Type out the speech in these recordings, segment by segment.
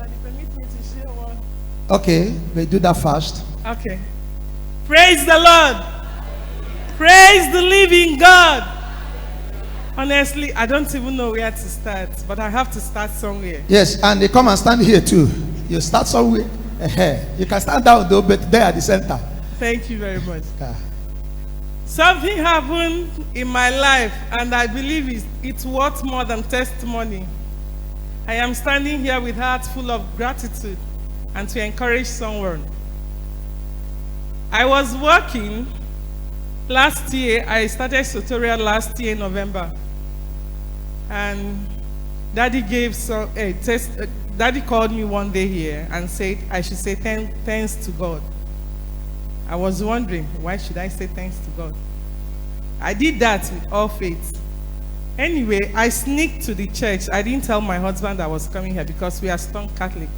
Daddy, permit me to share one. Okay, we do that first. Okay. Praise the Lord. Praise the living God. Honestly, I don't even know where to start, but I have to start somewhere. Yes, and they come and stand here too. You start somewhere. You can stand down though, but there at the center. Thank you very much. Ah. Something happened in my life, and I believe it's worth more than testimony. I am standing here with heart full of gratitude and to encourage someone. I was working last year. I started Soteria last year in November. And Daddy gave Daddy called me one day here and said I should say thanks to God. I was wondering, why should I say thanks to God? I did that with all faith. Anyway, I sneaked to the church. I didn't tell my husband I was coming here because we are strong Catholics.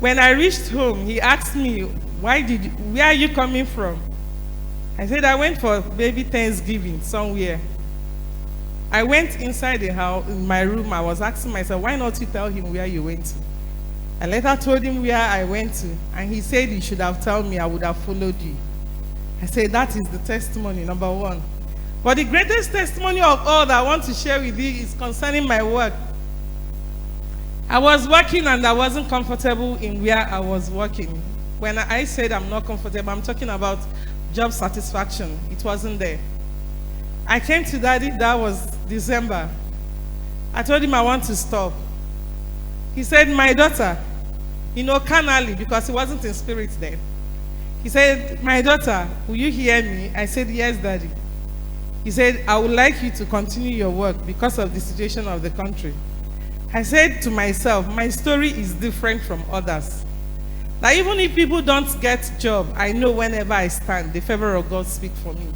When I reached home, he asked me, where are you coming from? I said, I went for baby Thanksgiving somewhere. I went inside the house, in my room. I was asking myself, why not you tell him where you went to? I later told him where I went to, and he said you should have told me, I would have followed you. I said, that is the testimony, number one. But the greatest testimony of all that I want to share with you is concerning my work. I was working and I wasn't comfortable in where I was working. When I said I'm not comfortable, I'm talking about job satisfaction. It wasn't there. I came to Daddy, that was December. I told him I want to stop. He said, my daughter, carnally, because he wasn't in spirit then. He said, my daughter, will you hear me? I said, yes, Daddy. He said, I would like you to continue your work because of the situation of the country. I said to myself, my story is different from others. That even if people don't get job, I know whenever I stand, the favor of God speaks for me.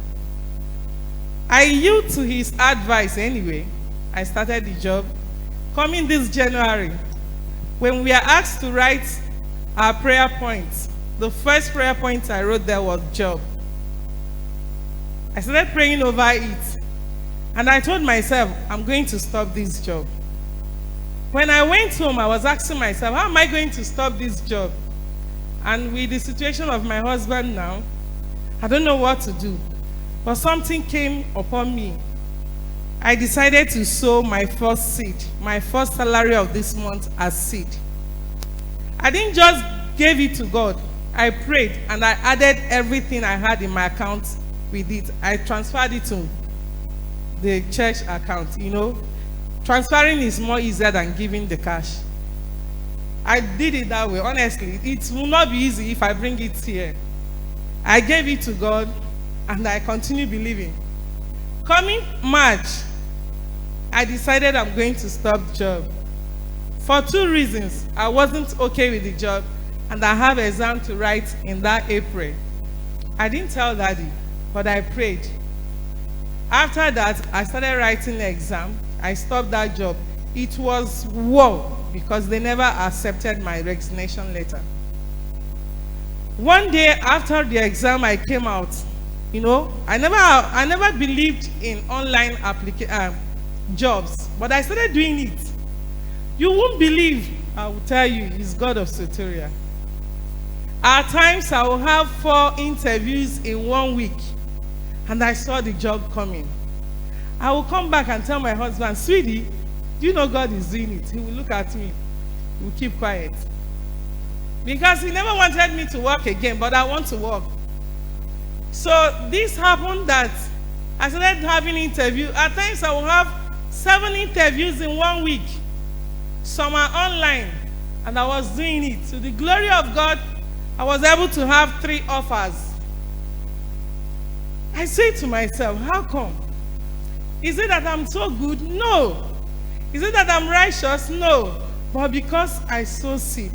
I yield to his advice anyway. I started the job. Coming this January, when we are asked to write our prayer points, the first prayer point I wrote there was job. I started praying over it. And I told myself, I'm going to stop this job. When I went home, I was asking myself, how am I going to stop this job? And with the situation of my husband now, I don't know what to do. But something came upon me. I decided to sow my first seed, my first salary of this month as seed. I didn't just give it to God. I prayed and I added everything I had in my account with it. I transferred it to the church account, Transferring is more easier than giving the cash. I did it that way. Honestly, it will not be easy if I bring it here. I gave it to God and I continue believing. Coming March, I decided I'm going to stop the job. For two reasons. I wasn't okay with the job and I have an exam to write in that April. I didn't tell Daddy, but I prayed. After that, I started writing the exam. I stopped that job. It was war because they never accepted my resignation letter. One day after the exam, I came out. I never believed in online jobs, but I started doing it. You won't believe, I will tell you, it's God of Soteria. At times, I will have 4 interviews in 1 week, and I saw the job coming. I will come back and tell my husband, sweetie, do you know God is doing it? He will look at me. He will keep quiet. Because he never wanted me to work again, but I want to work. So this happened that I started having interviews. At times I will have 7 interviews in 1 week. Some are online, and I was doing it. To the glory of God, I was able to have 3 offers. I say to myself, how come? Is it that I'm so good? No. Is it that I'm righteous? No. But because I sow seed.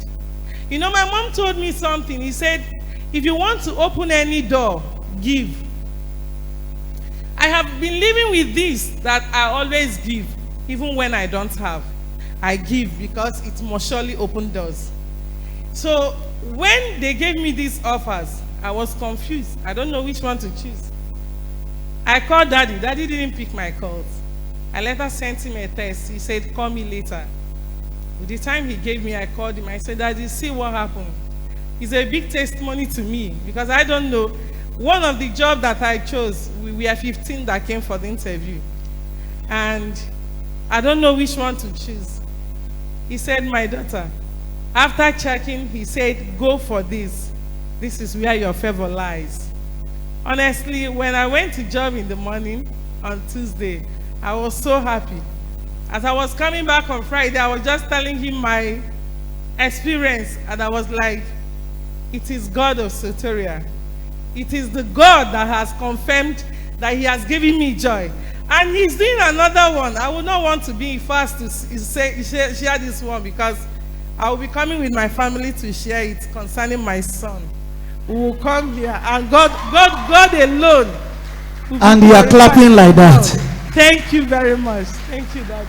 My mom told me something. He said, if you want to open any door, give. I have been living with this, that I always give, even when I don't have. I give because it must surely open doors. So when they gave me these offers, I was confused. I don't know which one to choose. I called Daddy. Daddy didn't pick my calls. I later sent him a text. He said, call me later. With the time he gave me, I called him. I said, Daddy, see what happened. It's a big testimony to me because I don't know. One of the jobs that I chose, we are 15 that came for the interview. And I don't know which one to choose. He said, my daughter, after checking, he said, go for this. This is where your favor lies. Honestly, when I went to job in the morning on Tuesday, I was so happy. As I was coming back on Friday, I was just telling him my experience, and I was like, it is God of Soteria. It is the God that has confirmed that he has given me joy. And he's doing another one. I would not want to be first to share this one because I will be coming with my family to share it concerning my son. We will come here, and God alone. And you are clapping like that. Thank you very much. Thank you, Daddy.